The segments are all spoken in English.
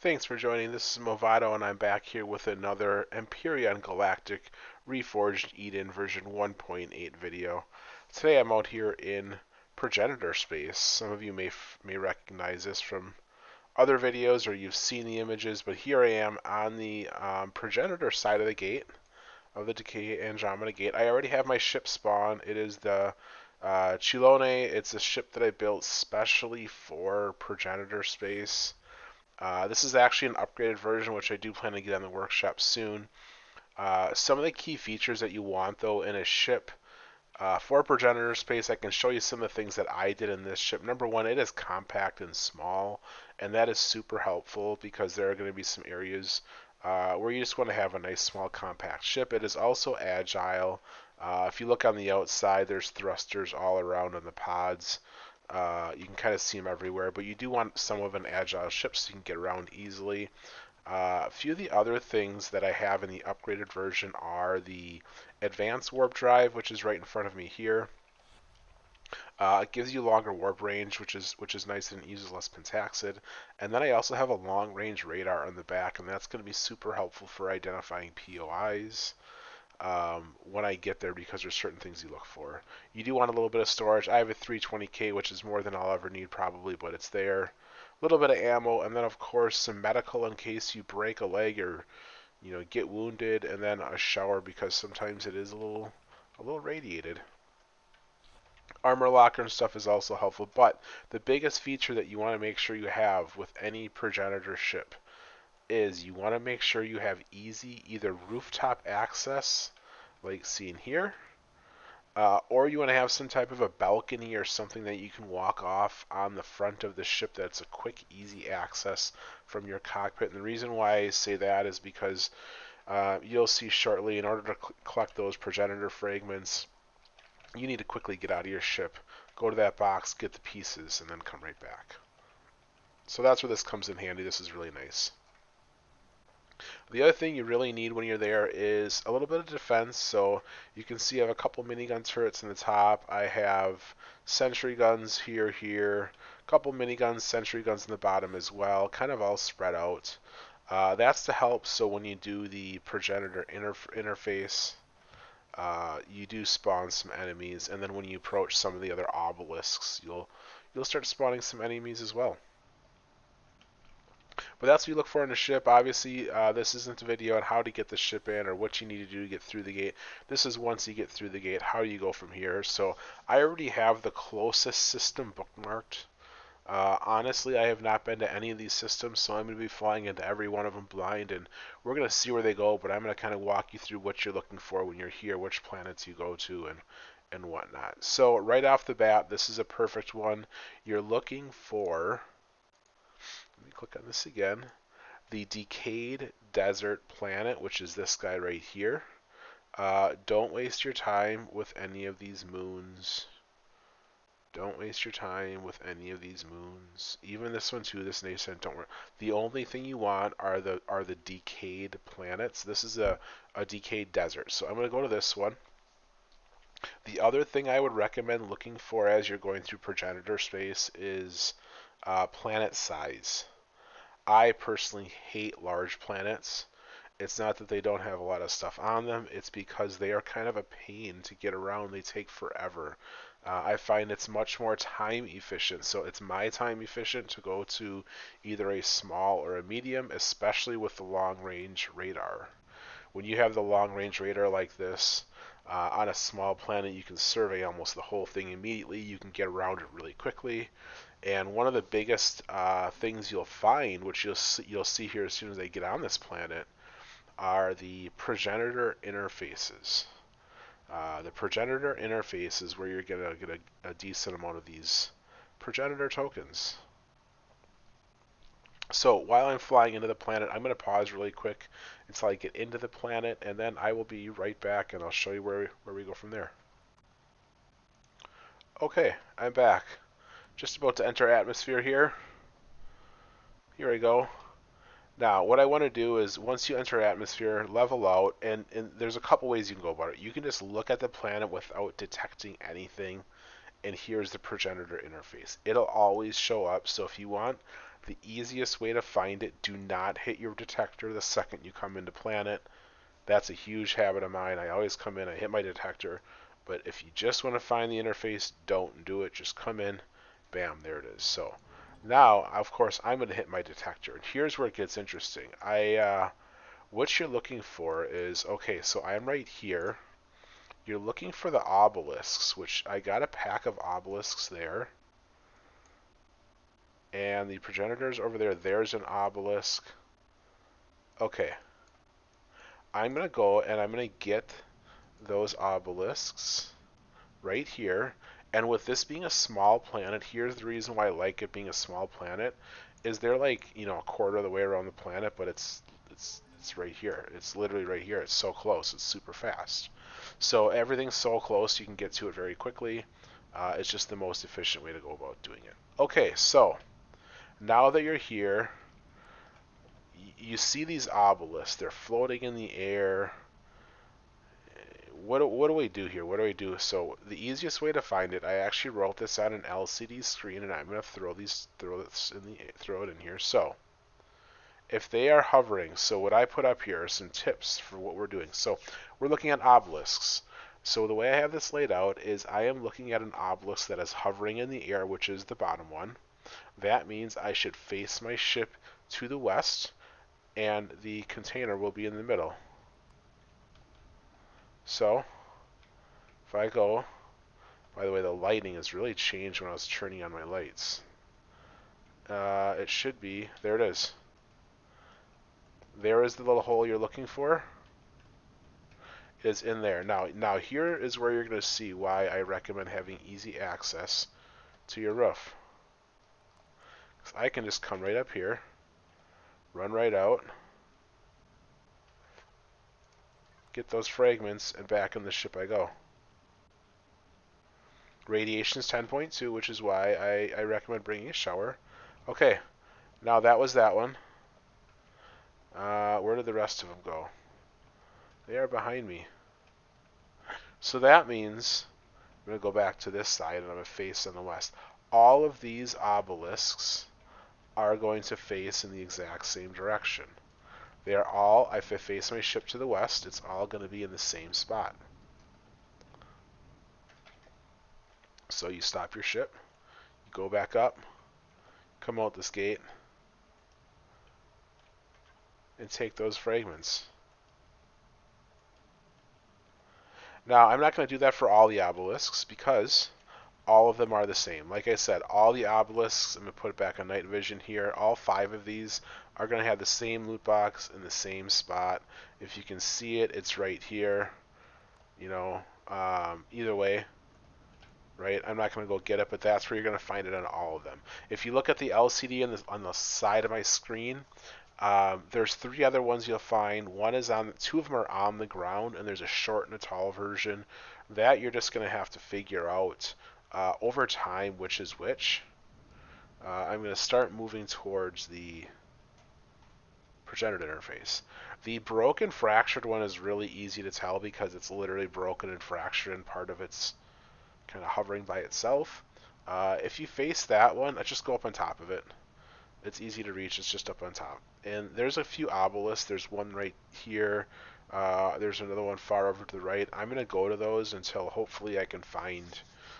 Thanks for joining. This is Movado, and I'm back here with another Empyrion Galactic Reforged Eden version 1.8 video. Today I'm out here in Progenitor space. Some of you may recognize this from other videos or you've seen the images, but here I am on the Progenitor side of the gate, of the Decayed Andromeda gate. I already have my ship spawn. It is the Chelone. It's a ship that I built specially for Progenitor space. This is actually an upgraded version, which I do plan to get on the workshop soon. Some of the key features that you want, though, in a ship for Progenitor space, I can show you some of the things that I did in this ship. Number one, it is compact and small, and that is super helpful because there are going to be some areas where you just want to have a nice, small, compact ship. It is also agile. If you look on the outside, there's thrusters all around on the pods. You can kind of see them everywhere, but you do want some of an agile ship so you can get around easily. A few of the other things that I have in the upgraded version are the advanced warp drive, which is right in front of me here. It gives you longer warp range, which is nice and uses less pentaxid. And then I also have a long range radar on the back, and that's going to be super helpful for identifying POIs when I get there because there's certain things you look for. You do want a little bit of storage. I have a 320k, which is more than I'll ever need probably, but it's there. A little bit of ammo, and then of course some medical in case you break a leg or get wounded, and then a shower because sometimes it is a little radiated. Armor locker and stuff is also helpful, but the biggest feature that you want to make sure you have with any Progenitor ship is you want to make sure you have easy either rooftop access, like seen here, or you want to have some type of a balcony or something that you can walk off on the front of the ship that's a quick, easy access from your cockpit. And the reason why I say that is because you'll see shortly, in order to collect those Progenitor fragments, you need to quickly get out of your ship, go to that box, get the pieces, and then come right back. So that's where this comes in handy. This is really nice. The other thing you really need when you're there is a little bit of defense. So you can see I have a couple minigun turrets in the top. I have sentry guns here, a couple miniguns, sentry guns in the bottom as well, kind of all spread out. That's to help so when you do the Progenitor interface, you do spawn some enemies, and then when you approach some of the other obelisks, you'll start spawning some enemies as well. But that's what you look for in a ship. Obviously, this isn't a video on how to get the ship in or what you need to do to get through the gate. This is once you get through the gate, how you go from here. So I already have the closest system bookmarked. Honestly, I have not been to any of these systems, so I'm going to be flying into every one of them blind, and we're going to see where they go, but I'm going to kind of walk you through what you're looking for when you're here, which planets you go to, and whatnot. So right off the bat, this is a perfect one. You're looking for, let me click on this again, the decayed desert planet, which is this guy right here. Don't waste your time with any of these moons. Don't waste your time with any of these moons. Even this one too, this nation, don't worry. The only thing you want are the decayed planets. This is a decayed desert. So I'm going to go to this one. The other thing I would recommend looking for as you're going through Progenitor space is planet size. I personally hate large planets. It's not that they don't have a lot of stuff on them, it's because they are kind of a pain to get around. They take forever. I find it's much more time efficient. So it's my time efficient to go to either a small or a medium, especially with the long range radar. When you have the long range radar like this, on a small planet, you can survey almost the whole thing immediately. You can get around it really quickly. And one of the biggest things you'll find, which you'll see here as soon as they get on this planet, are the Progenitor interfaces. The Progenitor interface is where you're going to get a decent amount of these Progenitor tokens. So while I'm flying into the planet, I'm going to pause really quick until I get into the planet, and then I will be right back and I'll show you where we go from there. Okay, I'm back. Just about to enter atmosphere here. Here I go. Now, what I want to do is once you enter atmosphere, level out, and there's a couple ways you can go about it. You can just look at the planet without detecting anything, and here's the Progenitor interface. It'll always show up, so if you want The easiest way to find it, do not hit your detector the second you come into planet. That's a huge habit of mine. I always come in, I hit my detector. But if you just want to find the interface, don't do it. Just come in, bam, there it is. So now, of course, I'm going to hit my detector. And here's where it gets interesting. What you're looking for is, okay, so I'm right here. You're looking for the obelisks, which I got a pack of obelisks there. And the progenitors over there, there's an obelisk. Okay. I'm going to go and I'm going to get those obelisks right here. And with this being a small planet, here's the reason why I like it being a small planet, is they're like, you know, a quarter of the way around the planet, but it's right here. It's literally right here. It's so close. It's super fast. So everything's so close you can get to it very quickly. It's just the most efficient way to go about doing it. Okay, so now that you're here, you see these obelisks. They're floating in the air. What do we do here? What do we do? So the easiest way to find it, I actually wrote this on an LCD screen, and I'm going to throw it in here. So if they are hovering, so what I put up here are some tips for what we're doing. So we're looking at obelisks. So the way I have this laid out is I am looking at an obelisk that is hovering in the air, which is the bottom one. That means I should face my ship to the west, and the container will be in the middle. So if I go, by the way, the lighting has really changed when I was turning on my lights. It should be, there it is. There is the little hole you're looking for. It is in there. Now here is where you're going to see why I recommend having easy access to your roof. I can just come right up here, run right out, get those fragments, and back in the ship I go. Radiation is 10.2, which is why I recommend bringing a shower. Okay, now that was that one. Where did the rest of them go? They are behind me. So that means I'm going to go back to this side and I'm going to face on the west. All of these obelisks are going to face in the exact same direction. They are all, if I face my ship to the west, it's all going to be in the same spot. So you stop your ship, you go back up, come out this gate, and take those fragments. Now, I'm not going to do that for all the obelisks because all of them are the same. Like I said, all the obelisks, I'm going to put it back on night vision here, all 5 of these are going to have the same loot box in the same spot. If you can see it, it's right here. You know, either way, right? I'm not going to go get it, but that's where you're going to find it on all of them. If you look at the LCD on the side of my screen, there's 3 other ones you'll find. One is 2 of them are on the ground, and there's a short and a tall version. That you're just going to have to figure out over time which is which. I'm going to start moving towards the progenitor interface. The broken fractured one is really easy to tell because it's literally broken and fractured, and part of it's kind of hovering by itself. If you face that one, let's just go up on top of it. It's easy to reach. It's just up on top. And there's a few obelisks. There's one right here. There's another one far over to the right. I'm going to go to those until hopefully I can find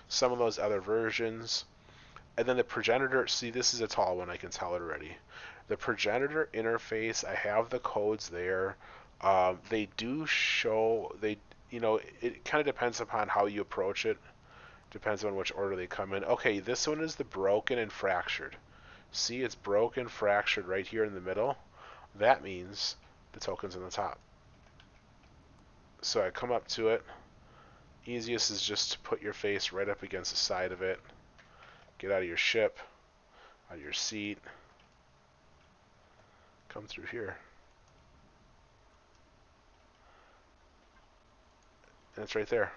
some of those other versions. And then the progenitor, see, this is a tall one. I can tell it already. The progenitor interface, I have the codes there. They do show, you know, it kind of depends upon how you approach it. Depends on which order they come in. Okay, this one is the broken and fractured. See, it's broken, fractured right here in the middle. That means the token's on the top. So I come up to it. Easiest is just to put your face right up against the side of it. Get out of your ship, out of your seat. Come through here. And it's right there.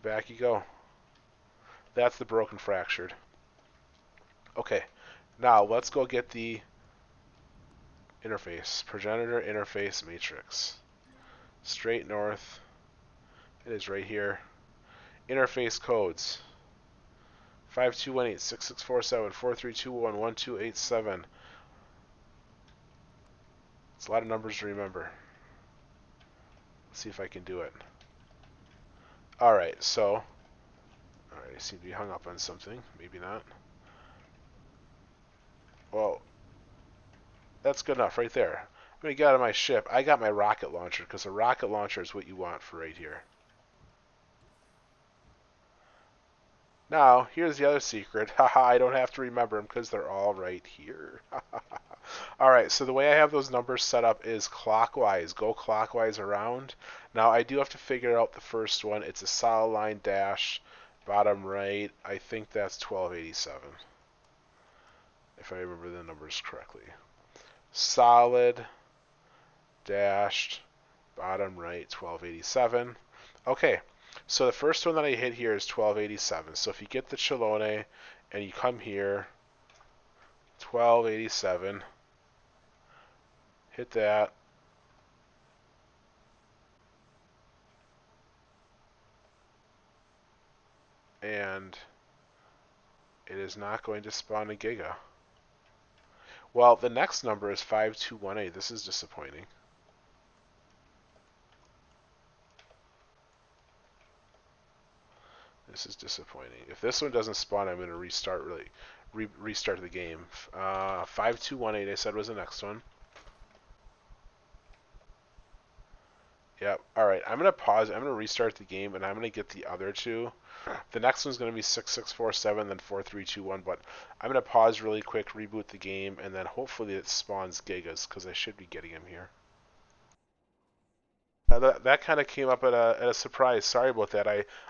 Back you go. That's the broken fractured. Okay, now let's go get the interface. Progenitor interface matrix. Straight north. It is right here. Interface codes. 5218 6647 4321 1287. It's a lot of numbers to remember. Let's see if I can do it. Alright, so. Alright, I seem to be hung up on something. Maybe not. Well, that's good enough right there. I'm going to get out of my ship. I got my rocket launcher, because a rocket launcher is what you want for right here. Now, here's the other secret. Haha, I don't have to remember them because they're all right here. Alright, so the way I have those numbers set up is clockwise. Go clockwise around. Now, I do have to figure out the first one. It's a solid line dash, bottom right. I think that's 1287, if I remember the numbers correctly. Solid, dashed, bottom right, 1287. Okay, so the first one that I hit here is 1287. So if you get the Chelone and you come here, 1287, hit that. And it is not going to spawn a Giga. Well, the next number is 5218. This is disappointing. This is disappointing. If this one doesn't spawn, I'm going to restart restart the game. 5218 I said was the next one. Yep. Alright, I'm going to pause. I'm going to restart the game, and I'm going to get the other two. The next one's going to be 6647, then 4321, but I'm going to pause really quick, reboot the game, and then hopefully it spawns Gigas, because I should be getting them here. That kind of came up at a surprise. Sorry about that.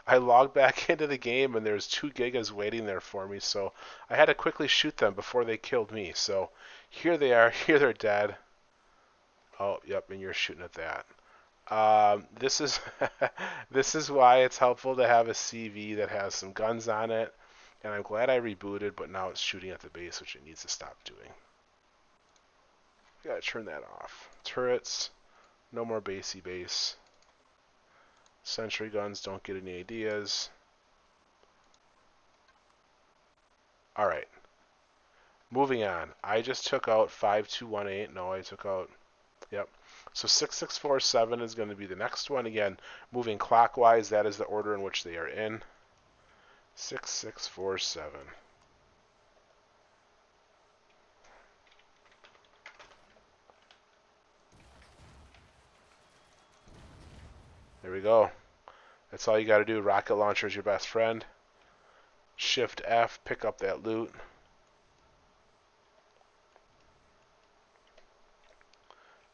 I logged back into the game, and there's 2 Gigas waiting there for me, so I had to quickly shoot them before they killed me. So here they are. Here they're dead. Oh, yep, and you're shooting at that. This is this is why it's helpful to have a CV that has some guns on it, and I'm glad I rebooted, but now it's shooting at the base, which it needs to stop doing. Gotta turn that off. Turrets, no more basey base. Sentry guns, don't get any ideas. Alright. Moving on. I just took out 5218. No, I took out... Yep. So 6647 is going to be the next one. Again, moving clockwise, that is the order in which they are in. 6647. There we go. That's all you got to do. Rocket launcher is your best friend. Shift F, pick up that loot.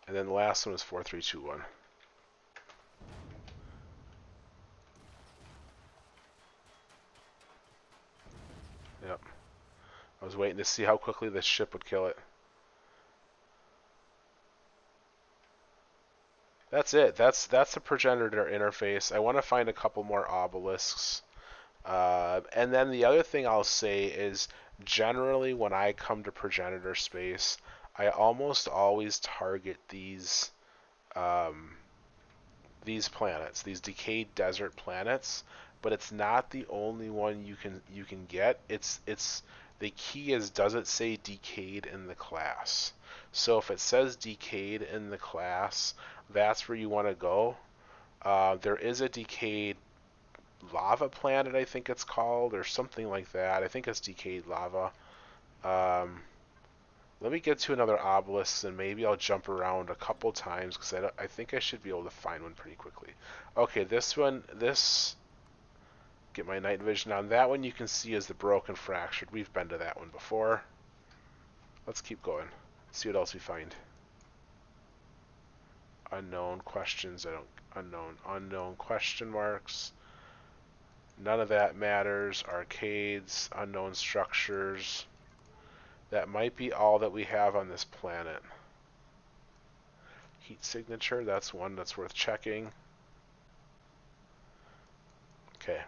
And then the last one is 4321. Yep. I was waiting to see how quickly this ship would kill it. That's it. That's the Progenitor interface. I want to find a couple more obelisks. And then the other thing I'll say is, generally when I come to Progenitor space, I almost always target these planets, these decayed desert planets. But it's not the only one you can get. It's the key is, does it say decayed in the class? So if it says decayed in the class, that's where you want to go. There is a decayed lava planet, I think it's called, or something like that. I think it's decayed lava. Let me get to another obelisk, and maybe I'll jump around a couple times, because I think I should be able to find one pretty quickly. Okay, this one, get my night vision on. That one you can see is the broken fractured. We've been to that one before. Let's keep going. See what else we find. Unknown questions. Unknown question marks. None of that matters. Arcades, unknown structures. That might be all that we have on this planet. Heat signature, that's one that's worth checking. Okay.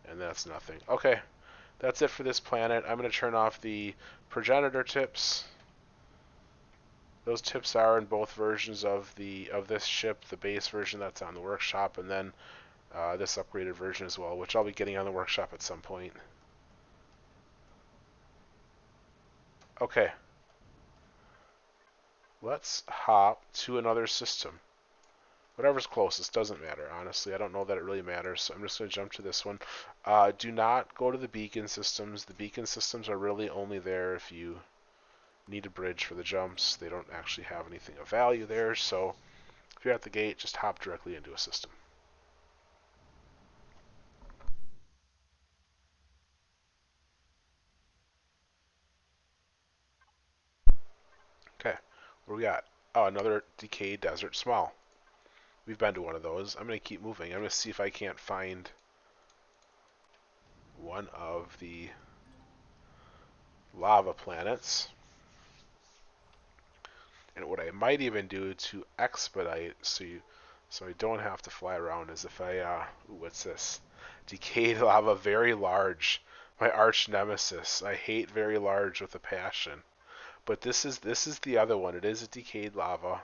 And that's nothing. Okay. That's it for this planet. I'm going to turn off the Progenitor tips. Those tips are in both versions of this ship, the base version that's on the workshop, and then this upgraded version as well, which I'll be getting on the workshop at some point. Okay, let's hop to another system. Whatever's closest, doesn't matter, honestly. I don't know that it really matters, so I'm just going to jump to this one. Do not go to the beacon systems. The beacon systems are really only there if you need a bridge for the jumps. They don't actually have anything of value there, so if you're at the gate, just hop directly into a system. Okay, what do we got? Oh, another decayed desert small. We've been to one of those. I'm going to keep moving. I'm going to see if I can't find one of the lava planets. And what I might even do to expedite so I don't have to fly around is if I ooh, what's this? Decayed lava, very large. My arch nemesis. I hate very large with a passion. But this is the other one. It is a decayed lava.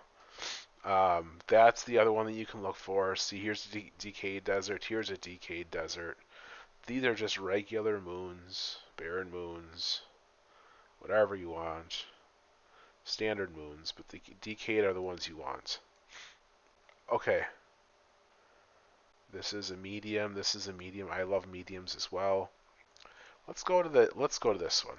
That's the other one that you can look for. See, here's a decayed desert. Here's a decayed desert. These are just regular moons, barren moons, whatever you want. Standard moons, but the decayed are the ones you want. Okay. This is a medium. This is a medium. I love mediums as well. Let's go to this one.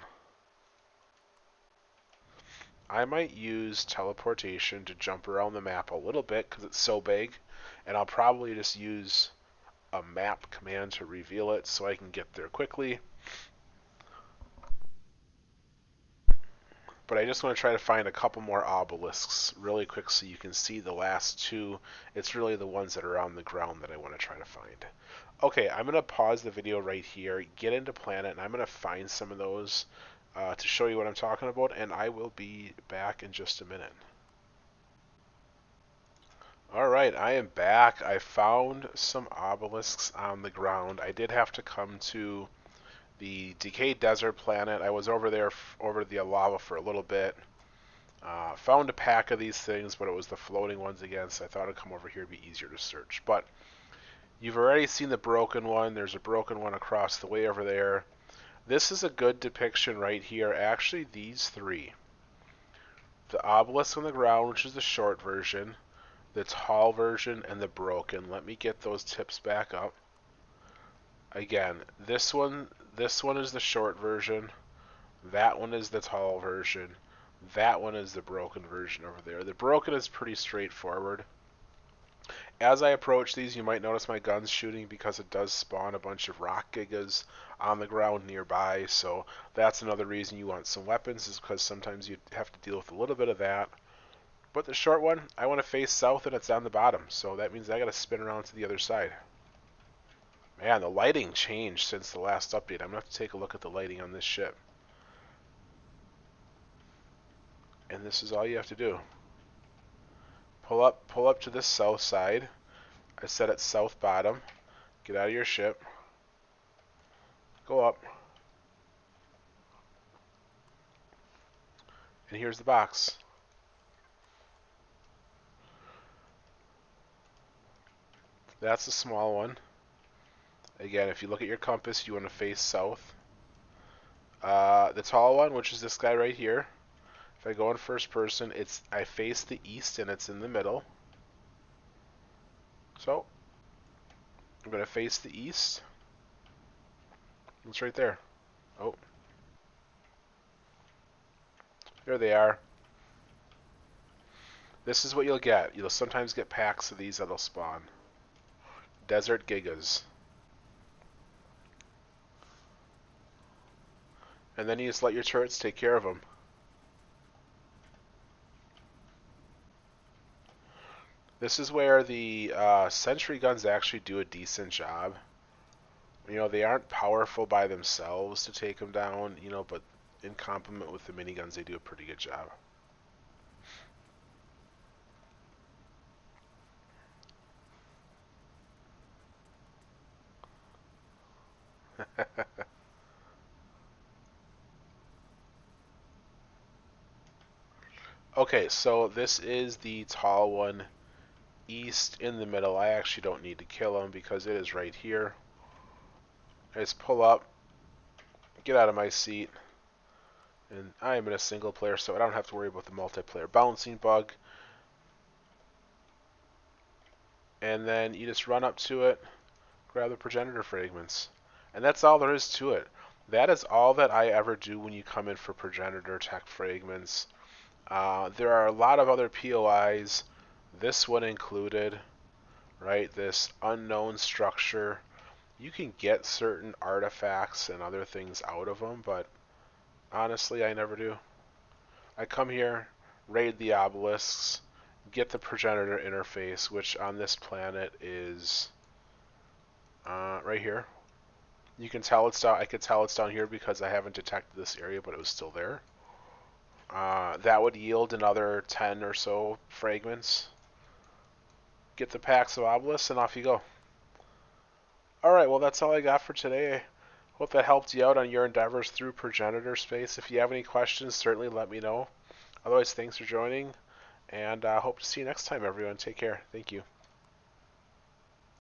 I might use teleportation to jump around the map a little bit because it's so big, and I'll probably just use a map command to reveal it so I can get there quickly. But I just want to try to find a couple more obelisks really quick so you can see the last two. It's really the ones that are on the ground that I want to try to find. Okay, I'm going to pause the video right here, get into Planet, and I'm going to find some of those to show you what I'm talking about, and I will be back in just a minute. Alright, I am back. I found some obelisks on the ground. I did have to come to the decayed desert planet. I was over there, over the lava for a little bit. Found a pack of these things, but it was the floating ones again, so I thought I'd come over here, it'd be easier to search. But you've already seen the broken one. There's a broken one across the way over there. This is a good depiction right here. Actually, these three. The obelisk on the ground, which is the short version, the tall version, and the broken. Let me get those tips back up. Again, this one is the short version. That one is the tall version. That one is the broken version over there. The broken is pretty straightforward. As I approach these, you might notice my gun's shooting because it does spawn a bunch of rock gigas on the ground nearby. So that's another reason you want some weapons, is because sometimes you have to deal with a little bit of that. But the short one, I want to face south and it's on the bottom. So that means I got to spin around to the other side. Man, the lighting changed since the last update. I'm going to have to take a look at the lighting on this ship. And this is all you have to do. Pull up to the south side. I set it south bottom. Get out of your ship. Go up. And here's the box. That's the small one. Again, if you look at your compass, you want to face south. The tall one, which is this guy right here. If I go in first person, I face the east and it's in the middle. So, I'm going to face the east. It's right there. Oh. There they are. This is what you'll get. You'll sometimes get packs of these that'll spawn. Desert Gigas. And then you just let your turrets take care of them. This is where the sentry guns actually do a decent job. You know, they aren't powerful by themselves to take them down, you know, but in complement with the miniguns, they do a pretty good job. Okay, so this is the tall one. east in the middle. I actually don't need to kill him because it is right here. I just pull up, get out of my seat, and I am in a single player, so I don't have to worry about the multiplayer bouncing bug. And then you just run up to it, grab the progenitor fragments. And that's all there is to it. That is all that I ever do when you come in for progenitor tech fragments. There are a lot of other POIs, this one included, right? This unknown structure. You can get certain artifacts and other things out of them, but honestly, I never do. I come here, raid the obelisks, get the progenitor interface, which on this planet is right here. You can tell it's down. I could tell it's down here because I haven't detected this area, but it was still there. That would yield another 10 or so fragments. Get the packs of obelisks, and off you go. Alright, well that's all I got for today. Hope that helped you out on your endeavors through progenitor space. If you have any questions, certainly let me know. Otherwise, thanks for joining, and hope to see you next time, everyone. Take care. Thank you.